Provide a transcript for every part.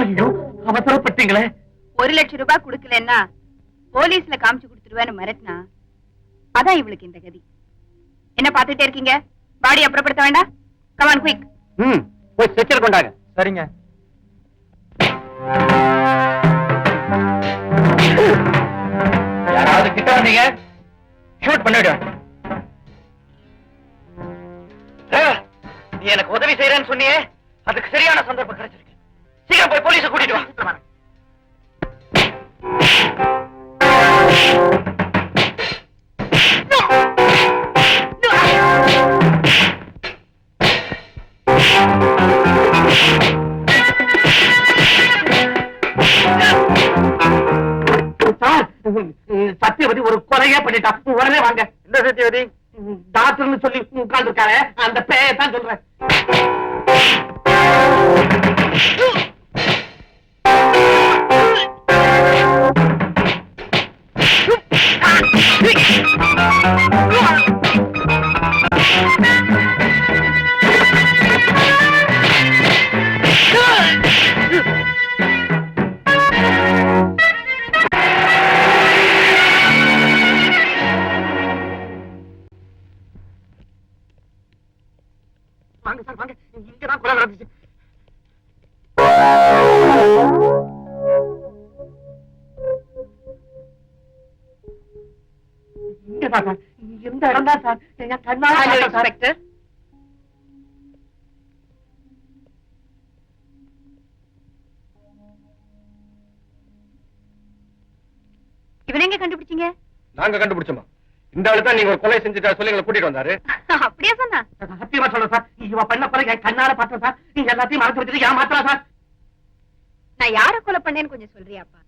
ஐயோ, அவசரப்பட்டீங்களே. 1 லட்சம் ரூபாய் கொடுக்கலன்னா போலீஸ்ல காமிச்சு கொடுத்துருவேன்னு மிரட்டினா அதான் இவளுக்கு இந்த கதி. என்ன பாத்துட்டே இருக்கீங்க? பாடி அப்புறப்படுத்த வேண்டாம். Come on quick. போய் ஸ்ட்ரெச்சர் கொண்டாங்க. சரிங்க. யாராவது கிட்ட வந்தீங்க ஷூட் பண்ணிடுவேன். நீ எனக்கு உதவி செய்யறேன்னு சொன்னியே, அதுக்கு சரியான சந்தர்ப்பம் கிடைச்சிருக்கு. சீக்கிரம் போய் போலீஸை கூட்டிட்டு வா. சத்தியவதி ஒரு கொலையே பண்ணிட்டான். உடனே வாங்க. இந்த சத்தியவதி டாக்டர்னு சொல்லி உட்கார்ந்து இருக்காரு, அந்த பேயத்தான் சொல்றேன். வாங்க சார், வாங்க. இங்கதான் கொலை நடந்துச்சு. இங்கதான் சார், இந்த இடம் தான் சார். இன்ஸ்பெக்டர், இவனை எங்க கண்டுபிடிச்சீங்க? நாங்க கண்டுபிடிச்சோமா? இந்த ஆளு தான் நீங்க ஒரு கொலை செஞ்சுட்டா சொல்லி எங்களை கூட்டிட்டு வந்தாரு. அப்படியே சொன்னா? சத்தியமா சொல்றேன் சார், இவ பண்ண கொலை என் கண்ணால பார்த்தேன் சார். நீங்க எல்லாத்தையும் மறந்து வச்சுட்டு ஏமாத்துறா சார். நான் யார கொலை பண்ணேன்னு கொஞ்சம் சொல்றியாப்பா?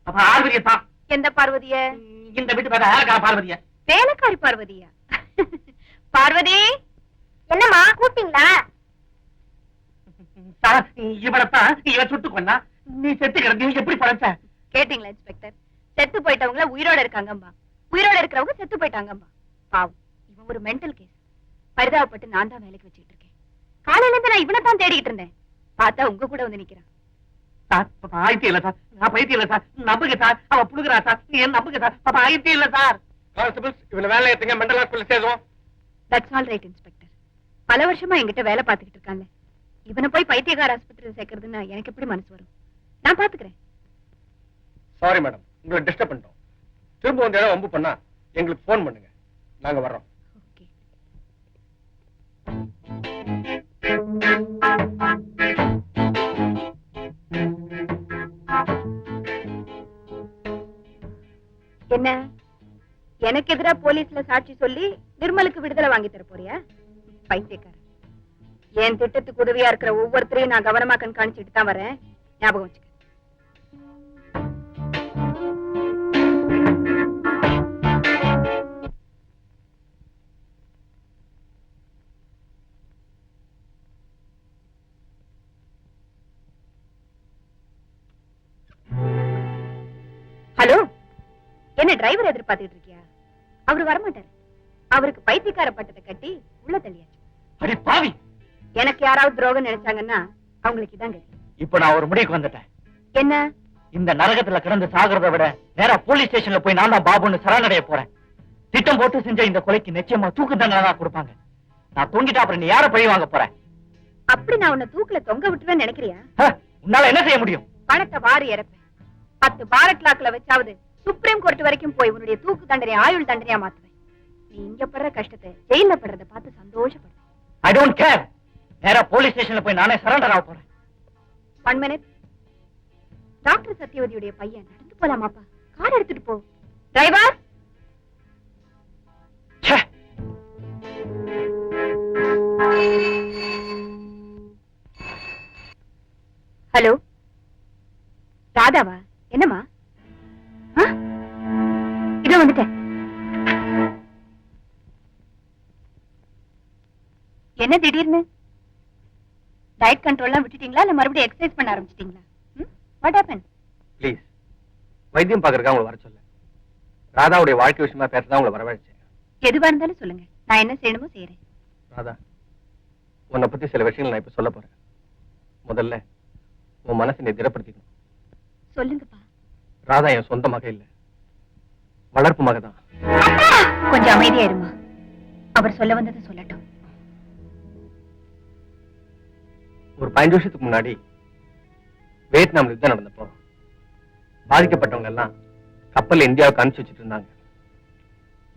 அப்ப ஆர்வதியை தான். எந்த பார்வதிய? இந்த வீட்டு பேர பார்வதிய. வேலைக்காரி பார்வதியா? பார்வதி, என்னம்மா கூப்பிட்டீங்களா? சார், இவனைத்தான் இவன் சுட்டு கொண்டா. நீ செத்து கிடந்து எப்படி பழச்ச? கேட்டீங்களா இன்ஸ்பெக்டர்? செத்து போயிட்டவங்கள உயிரோட இருக்காங்கம்பா, உயிரோட இருக்கிறவங்க செத்து போயிட்டாங்கம்பா. பாவம், இவன் ஒரு மென்டல் கேஸ். பரிதாபப்பட்டு நான் தான் வேலைக்கு வச்சுக்கிட்டு இருக்கேன். காலையில இருந்து நான் இவனை தான் தேடிக்கிட்டு இருந்தேன். பார்த்தா உங்க கூட வந்து நிக்கிறான். சார், பாப்பா ஆயிட்டே இல்ல சார். நான் பைத்தியம் இல்ல சார். நம்புங்க சார், அவ புழுகிறா சார். நீ என்ன நம்புங்க சார். பாப்பா ஆயிட்டே இல்ல சார். கான்ஸ்டபிள்ஸ், இவனை வேலை ஏத்துங்க, மெண்டல் ஹாஸ்பிடல் சேர்வோம். That's all right inspector. பல வருஷமா என்கிட்ட வேலை பார்த்துக்கிட்டு இருக்காங்க. இவனை போய் பைத்தியக்கார ஆஸ்பத்திரியில் சேர்க்கறதுன்னா எனக்கு எப்படி மனசு வரும்? நான் பாத்துக்கிறேன். சாரி மேடம், உங்களை டிஸ்டர்ப் பண்ணிட்டோம். திரும்ப வந்து ஏதாவது வம்பு பண்ணா எங்களுக்கு போன் பண்ணுங்க, நாங்க வர்றோம். ஓகே. என்ன, எனக்கு எதிரா போலீஸ்ல சாட்சி சொல்லி நிர்மலுக்கு விடுதலை வாங்கி தர போறியா? பைத்தியக்கார. என் திட்டத்துக்கு உதவியா இருக்கிற ஒவ்வொருத்தரையும் நான் கவனமா கண்காணிச்சுட்டு தான் வரேன். ஞாபகம் வச்சுக்க. ஹலோ, என்ன டிரைவர் எதிர்பார்த்துட்டு இருக்கியா? அவரு வரமாட்டாரு. அவருக்கு பைத்தியக்கார பட்டத்தை கட்டி உள்ள தள்ளியாச்சு. அடே பாவி, எனக்கு யாராவது துரோகம் நினைச்சாங்கன்னா அவங்களுக்கு இதாங்க. இப்ப நான் ஒரு முடிவுக்கு வந்துட்டேன். என்ன? இந்த நரகத்துல கிடந்து சாகிறத விட நேரா போலீஸ் ஸ்டேஷன்ல போய் நான் தான் பாபுன்னு சரணடைய போறேன். திட்டம் போட்டு செஞ்ச இந்த கொலைக்கு நிச்சயமா தூக்கு தண்டனை தான் கொடுப்பாங்க. நான் தூங்கிட்டா அப்புறம் நீ யார பழி வாங்க போற? அப்படி நான் உன்னை தூக்குல தொங்க விட்டுவேன்னு நினைக்கிறியா? உன்னால என்ன செய்ய முடியும்? பணத்தை வாரி இறப்பேன். 10 பாரட் லாக்ல வச்சாவது சுப்ரீம் கோர்ட் வரைக்கும் போய் உன்னுடைய தூக்கு தண்டனை ஆயுள் தண்டனையா மாத்துவேன். நீ இங்க படுற கஷ்டத்தை ஜெயில படுறத பார்த்து சந்தோஷப்படுவேன். I don't care. நேரா போலீஸ் ஸ்டேஷன்ல போய் நானே சரண்டர் ஆக போறேன். 1 மினிட். டாக்டர் சத்யவதியுடைய பையன் நடந்து போலாமாப்பா? கார் எடுத்துட்டு போ. டிரைவர். ஹலோ, ராதாவா? என்னம்மா? இதோ வந்துட்டேன். என்ன திடீர்னு? டயட் கண்ட்ரோல்லாம் விட்டுட்டீங்களா இல்ல மறுபடியும் எக்ஸசைஸ் பண்ண ஆரம்பிச்சிட்டீங்களா? What happen? ப்ளீஸ், வைத்தியம் பார்க்கறதுக்காக உங்களை வர சொல்ல. ராதாவுடைய வாழ்க்கை விஷயமா பேசதான் உங்களை வரவழைச்சேன். எதுவா இருந்தாலும் சொல்லுங்க, நான் என்ன செய்யணுமோ செய்யறேன். ராதா, உன்னை பத்தி சில விஷயங்கள் நான் இப்ப சொல்ல போறேன். முதல்ல உன் மனசை நீ திடப்படுத்திக்கணும். சொல்லுங்கப்பா. ராதா என் சொந்த மக இல்ல, வளர்ப்பு மகதான். கொஞ்சம் அமைதியா இருமா. அவர் சொல்ல வந்ததை சொல்லட்டும். ஒரு 15 வருஷத்துக்கு முன்னாடி வியட்நாம் யுத்தம் நடந்தப்போ பாதிக்கப்பட்டவங்க எல்லாம் கப்பல்ல இந்தியாவுக்கு அனுப்பிச்சு வச்சுட்டு இருந்தாங்க.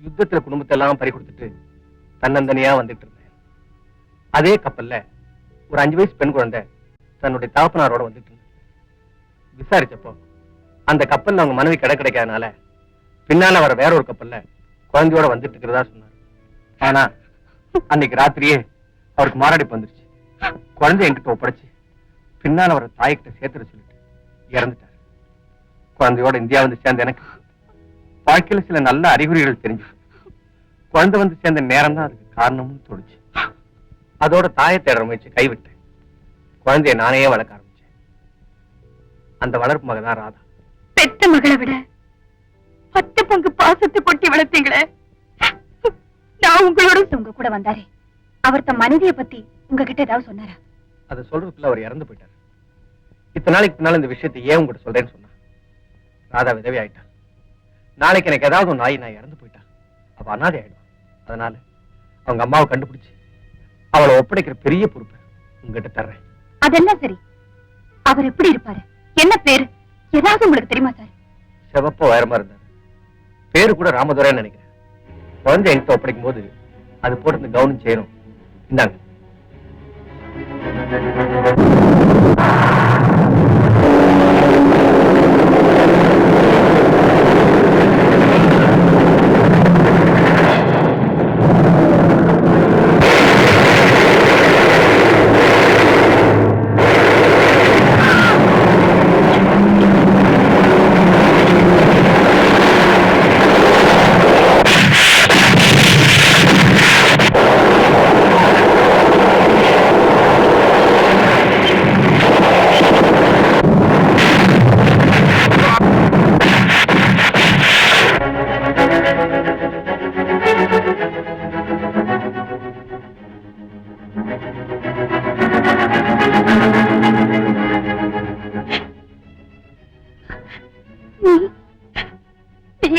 யுத்தத்துல குடும்பத்தை எல்லாம் பறி கொடுத்துட்டு தன்னந்தனியா வந்துட்டு இருந்தேன். அதே கப்பல்ல ஒரு 5 வயசு பெண் குழந்தை தன்னுடைய தகப்பனாரோட வந்துட்டு இருந்தேன். விசாரிச்சப்போ அந்த கப்பல்ல அவங்க மனைவி கிடைக்காதனால பின்னால வர வேற ஒரு கப்பல்ல குழந்தையோட வந்துட்டு இருக்கிறதா சொன்னார். ஆனா அன்னைக்கு ராத்திரியே அவருக்கு மாரடைப்பு வந்துருச்சு. குழந்தை என்கிட்ட ஒப்படைச்சு பின்னால வர தாய்கிட்ட சேர்த்துட சொல்லிட்டு இறந்துட்டார். குழந்தையோட இந்தியா வந்து சேர்ந்த எனக்கு வாழ்க்கையில சில நல்ல அறிகுறிகள் தெரிஞ்சு குழந்தை வந்து சேர்ந்த நேரம் தான் அதுக்கு காரணம்னு தோணுச்சு. அதோட தாயை தேடுற முயற்சி கைவிட்டேன். குழந்தைய நானே வளர்க்க ஆரம்பிச்சேன். அந்த வளர்ப்பு மகதான் ராதா. பெத்த மகளை விட 10 பங்கு பாசத்தை கொட்டி வளர்த்தீங்களே. நான் உங்களோட உங்க கூட வந்தாரே, அவர் தன் மனைவியை பத்தி உங்ககிட்ட ஏதாவது சொன்னாரா? அதை சொல்றதுக்குள்ள அவர் இறந்து போயிட்டார். இத்தனை நாளைக்கு பின்னால இந்த விஷயத்தை ஏன் உங்ககிட்ட சொல்றேன்னு சொன்னா, ராதா விதவி ஆயிட்டா. நாளைக்கு எனக்கு ஏதாவது ஒரு நாய் நான் இறந்து போயிட்டா அவ அனாதை ஆயிடும். அதனால அவங்க அம்மாவை கண்டுபிடிச்சு அவளை ஒப்படைக்கிற பெரிய பொறுப்பை உங்ககிட்ட தர்றேன். அதெல்லாம் சரி, அவர் எப்படி இருப்பாரு, என்ன பேரு, ஏதாவது உங்களுக்கு தெரியுமா சார்? சிவப்ப உயரமா இருந்தாரு. பேரு கூட ராமதுரைன்னு நினைக்கிறேன். குழந்தை என்கிட்ட ஒப்படைக்கும் போது அது போட்டு கவனம் செய்யணும். இந்தாங்க.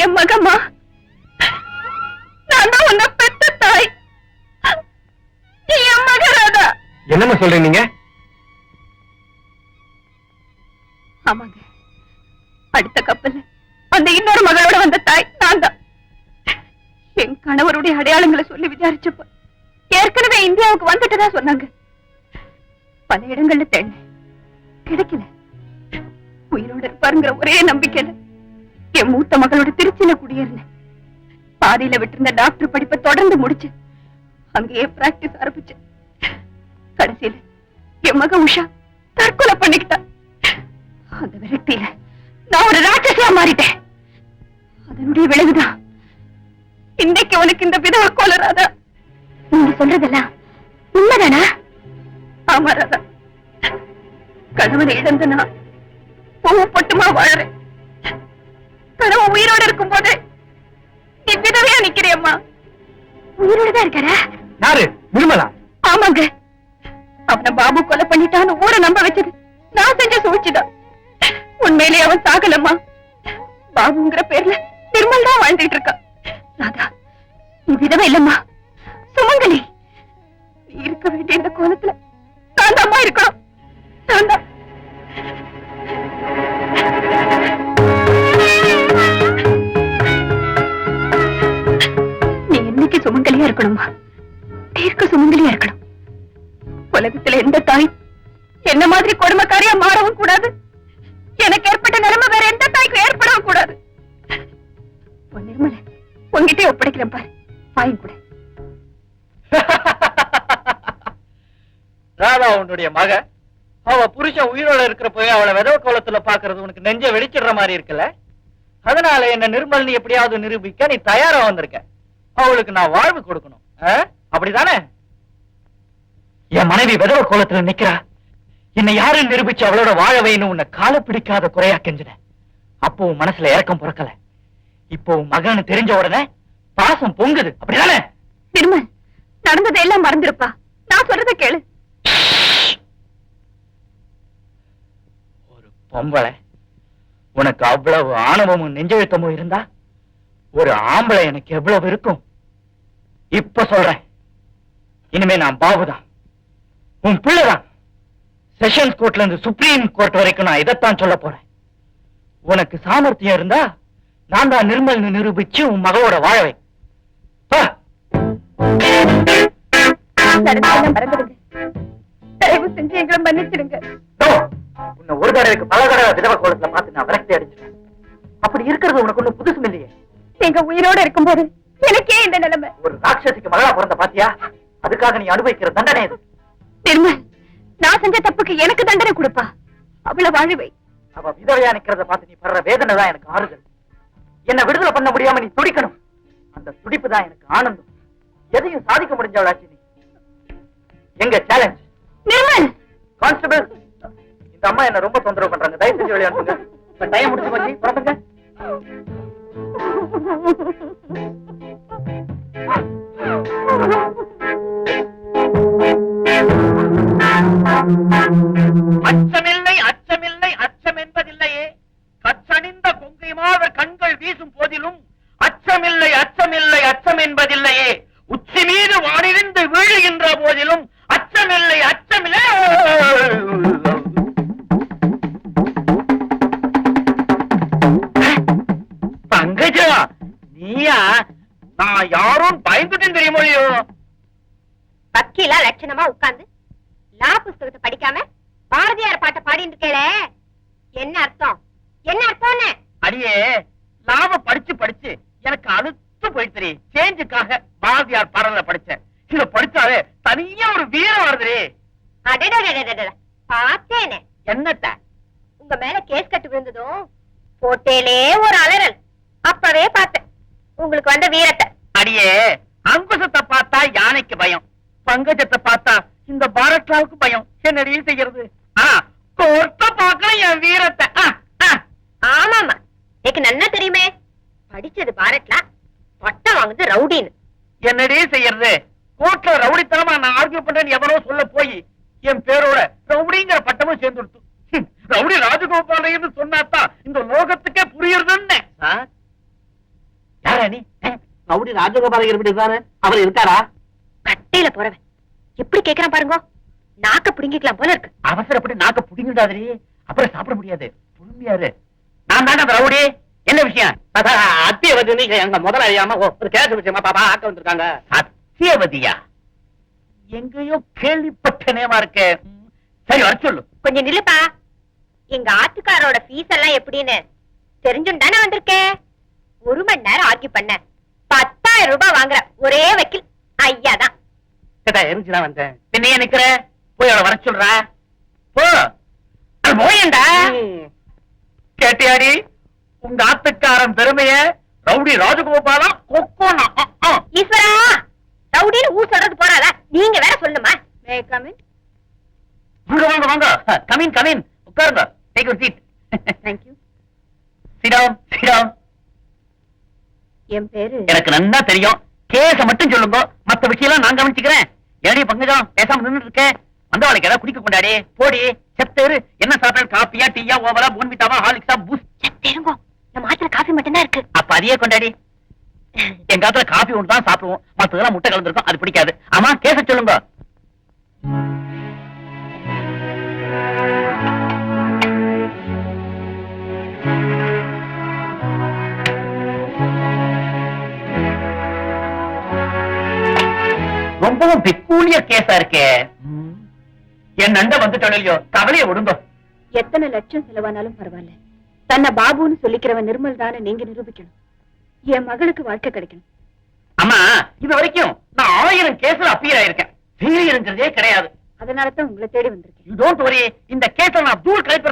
என் மகமா, நான் தான் உன்னை பெத்த தாய். நீ என் மக ராதா. என்னம்மா சொல்றீங்க நீங்க? ஆமாங்க, அடுத்த கப்பல்ல அந்த இன்னொரு மகளோட வந்த தாய் நான் தான். என் கணவருடைய அடையாளங்களை சொல்லி விசாரிச்சப்ப ஏற்கனவே இந்தியாவுக்கு வந்துட்டுதான் சொன்னாங்க. பல இடங்கள்ல தேடினேன், கிடைக்கல. உயிரோட இருப்பாருங்கிற ஒரே நம்பிக்கையில என் மூத்த மகளோட திருச்சியில குடியேறினேன். பாதியில விட்டிருந்த டாக்டர் படிப்பை தொடர்ந்து முடிச்சு அங்கேயே பிராக்டிஸ் ஆரம்பிச்சேன். கடைசியில என் மக உஷா தற்கொலை பண்ணிக்கிட்டா. அந்த விரக்தியில நான் ஒரு ராட்சசியா மாறிட்டேன். அதனுடைய விளைவுதான் இன்னைக்கு உனக்கு இந்த விதவ கோல ராதா. நீங்க சொல்றதெல்லாம் உண்மைதானா? ஆமா ராதா, கணவனை இழந்து நான் பூவப்பட்டுமா வாழறேன். கணவன் உயிரோட இருக்கும் போது நீ விதவையா நிக்கிறியம்மா. உயிரோட தான் இருக்காரா? யாரு? நிர்மலா? ஆமாங்க, அவனை பாபு கொலை பண்ணிட்டான்னு ஊரை நம்ப வச்சது நான் செஞ்ச சூழ்ச்சிதான். உண்மையிலே அவன் சாகலம்மா. பாபுங்கிற பேர்ல நிர்மல் தான் வாழ்ந்துட்டு இருக்கா. ராதா, நீ விதவை இல்லம்மா, சுமங்கலி. நீ இருக்க வேண்டிய இந்த கோலத்துல நான் தான் இருக்கணும். நான் தான். நீ என்னைக்கு சுமங்கலியா இருக்கணுமா, தீர்க்க சுமங்கலியா இருக்கணும். உலகத்துல எந்த தாய் என்ன மாதிரி கொடுமைக்காரியா மாறவும் கூடாது. எனக்கு ஏற்பட்ட நிலைமை வேற எந்த தாய்க்கும் ஏற்படவும் கூடாது. நிர்மல, உங்ககிட்டே ஒப்படைக்கிறேன் பாரு, வாயும் கூட. ராதா உன்னுடைய மக, அவ புருஷன் உயிரோட இருக்கிற போய் அவளை விதவ கோலத்துல பாக்குறது உனக்கு நெஞ்ச வெடிச்சிடுற மாதிரி இருக்குல்ல. அதனால என்ன நிர்மல் நீ எப்படியாவது நிரூபிக்க நீ தயாரா வந்திருக்க. அவளுக்கு நான் வாழ்வு கொடுக்கணும், அப்படிதானே? என் மனைவி விதவ கோலத்துல நிக்கிறா, என்னை யாரும் நிரூபிச்சு அவளோட வாழவைன்னு உன்னை கால பிடிக்காத குறையா கெஞ்சின. அப்போ உன் மனசுல இறக்கம் பிறக்கல. இப்போ உன் மகன்னு தெரிஞ்ச உடனே பாசம் பொங்குது, அப்படிதானே? நிர்மல், நடந்ததை எல்லாம் மறந்துருப்பா. நான் சொல்றத கேளு. பொம்பளை, உனக்கு அவ்வளவு ஆணவமும் நெஞ்செழுத்தமும் இருந்தா ஒரு ஆம்பளை எனக்கு எவ்வளவு இருக்கும்? இப்ப சொல்றேன், இனிமே நான் பாபுதான், உன் பிள்ளைதான். செஷன்ஸ் கோர்ட்ல இருந்து சுப்ரீம் கோர்ட் வரைக்கும் நான் இதைத்தான் சொல்ல போறேன். உனக்கு சாமர்த்தியம் இருந்தா நான் தான் நிர்மல் நிரூபிச்சு உன் மகளோட வாழவை. மறந்துடுங்க, தயவு செஞ்சு எங்களை மன்னிச்சிடுங்க. உன்னை ஒரு தடவைக்கு பல தடவை விதவ கோலத்துல பார்த்து நான் விரக்தி அடிச்சிட்டேன். அப்படி இருக்கிறது உனக்கு ஒண்ணு புதுசும் இல்லையே. எங்க உயிரோட இருக்கும்போது எனக்கே இந்த நிலைமை. ஒரு ராட்சசிக்கு மகளா பிறந்த பாத்தியா? அதுக்காக நீ அனுபவிக்கிற தண்டனை இது. நிர்மல், நான் செஞ்ச தப்புக்கு எனக்கு தண்டனை கொடுப்பா. அவளை வாழவை. அவ விதவையா நிக்கிறத பார்த்து நீ படுற வேதனை தான் எனக்கு ஆறுதல். என்ன விடுதலை பண்ண முடியாம நீ துடிக்கணும். அந்த துடிப்பு தான் எனக்கு ஆனந்தம். எதையும் சாதிக்க முடிஞ்சவளாச்சு நீ. எங்க சேலஞ்ச்? நிர்மல், கான்ஸ்டபிள், இந்த அம்மா என்ன ரொம்ப தொந்தரவு பண்றாங்க. தயவு செஞ்சு விளையாடுங்க. டைம் முடிச்சு போச்சு, புறப்படுங்க. அச்சமில்லை, அச்சமில்லை, அச்சம் என்பதில்லையே. கச்சணிந்த கொங்கை மாத கண்கள் வீசும் போதிலும் அச்சமில்லை, அச்சமில்லை, அச்சம் என்பதில்லையே. உச்சி மீது வானிருந்து வீழுகின்ற போதிலும் அச்சமில்லை, அச்சமில்லை. பங்கஜா, நீயா? நான் யாரும் பயந்துட்டேன் தெரியுமோ? வக்கீலா லட்சணமா உட்கார்ந்து லா புஸ்தகத்தை படிக்காம பாரதியார் பாட்டை பாடிட்டு இருக்கே, என்ன அர்த்தம்? என்ன அர்த்தம்னு? அடியே, லாப படிச்சு படிச்சு எனக்கு அழுத்து போயிட்டு சேஞ்சுக்காக பாரதியார் பாடல படிச்சேன். இத படிச்சாலே தனியா ஒரு வீரம் வருது. பார்த்தேனே. என்னத்த? உங்க மேல கேஸ் கட்டு விழுந்ததும் போட்டேலே ஒரு அலறல். அப்பவே பார்த்தேன் உங்களுக்கு வந்த வீரத்தை. அடியே, அங்குசத்தை பார்த்தா யானைக்கு பயம், பங்கஜத்தை பார்த்தா இந்த பாரத்லாவுக்கு பயம். என்னடி செய்யறது? கோர்த்த பார்க்க என் வீரத்தை. ஆமாமா, எனக்கு நல்லா தெரியுமே. படிச்சது பாரத்லா, பட்டம் வாங்குது ரவுடின்னு. என்னடி செய்யறது? கோர்ட்ல ரவுடித்தனமா நான் ஆர்கியூ பண்றேன்னு எவனோ சொல்ல போய் என் பேரோட ரவுடிங்கிற பட்டமும் சேர்ந்து கொடுத்து. ரவுடி ராஜகோபாலைன்னு சொன்னாதான் இந்த லோகத்துக்கே புரியுறதுன்னு. யாரா நீ? ரவுடி ராஜகோபால இருப்பிட்டு அவர் இருக்காரா? கட்டையில போறவன் எப்படி கேக்குறான் பாருங்க. நாக்க புடுங்கிக்கலாம் போல இருக்கு. அவசரப்பட்டு நாக்க புடிங்கிடாதே, அப்புறம் சாப்பிட முடியாது. பொறுமையாரு. நான் தானே அந்த ரவுடி. என்ன விஷயம்? அத்தியவதி, நீங்க எங்க முதலாளியாம ஒரு கேஸ் விஷயமா பாப்பா ஆக்க வந்திருக்காங்க. அத்தியவதியா? எங்கேயோ கேள்விப்பட்ட நேமா இருக்கு. சரி, வர சொல்லு. கொஞ்சம் நில்லுப்பா. எங்க ஆத்துக்காரோட ஃபீஸ் எல்லாம் எப்படின்னு தெரிஞ்சும் தானே வந்திருக்கேன். 1 மணி நேரம் ஆர்கியூ பண்ண 10,000 ரூபாய் வாங்குற ஒரே வக்கீல் ஐயா தான். எரிஞ்சுதான் வந்தேன். பின்னைய நிக்கிற, போய் அவளை வர சொல்ற. போ போயண்டா. கேட்டியாடி உங்க ஆத்துக்காரன் பெருமைய? ரவுடி ராஜகோபாலா கொக்கோனா? ஈஸ்வரா, ரவுடின்னு ஊர் சொல்றது போறாதா, நீங்க வேற சொல்லுமா? May come in? வாங்க வாங்க வாங்க, கமின் கமின், உட்காருங்க. Take your seat. Thank you. Sit down, sit down. என் பேரு எனக்கு நல்லா தெரியும். கேஸ மட்டும் சொல்லுங்க, மத்த விஷயம் நான் கவனிச்சுக்கிறேன். ஏடி பங்கஜம், பேசாம நின்னுட்டு இருக்க. வந்தவளுக்கு ஏதாவது குடிக்க கொண்டாடி. போடி செத்தேரு. என்ன சாப்பிட? காப்பியா, டீயா, ஓவரா, போன்விட்டாவா, ஹார்லிக்ஸா, பூஸ்ட்? செத்தேருங்கோ, நம்ம ஆத்துல காஃபி மட்டும் தான் இருக்கு. அப்ப அதையே கொண்டாடி. எங்க ஆத்துல காபி ஒன்று தான் சாப்பிடுவோம், மத்ததெல்லாம் முட்டை கலந்துருக்கும், அது பிடிக்காது. ஆமா, கேஸ சொல்லுங்க. ரொம்பவும் பெக்கூலியர் கேஸா இருக்கே. என் நண்ட வந்துட்டோம், கவலையை விடுங்க. எத்தனை லட்சம் செலவானாலும் பரவாயில்ல, தன்னை பாபுன்னு சொல்லிக்கிறவன் நிர்மல் தானே நீங்க நிரூபிக்கணும். என் மகளுக்கு வாழ்க்கை கிடைக்கணும். ஆமா, இது வரைக்கும் நான் 1000 கேஸ்ல அப்பீர் ஆயிருக்கேன். ஃபெயிலியர்ங்கிறதே கிடையாது. அதனாலதான் உங்களை தேடி வந்திருக்கேன். யூ டோன்ட் வரி, இந்த கேஸ நான் தூள் கலெக்ட்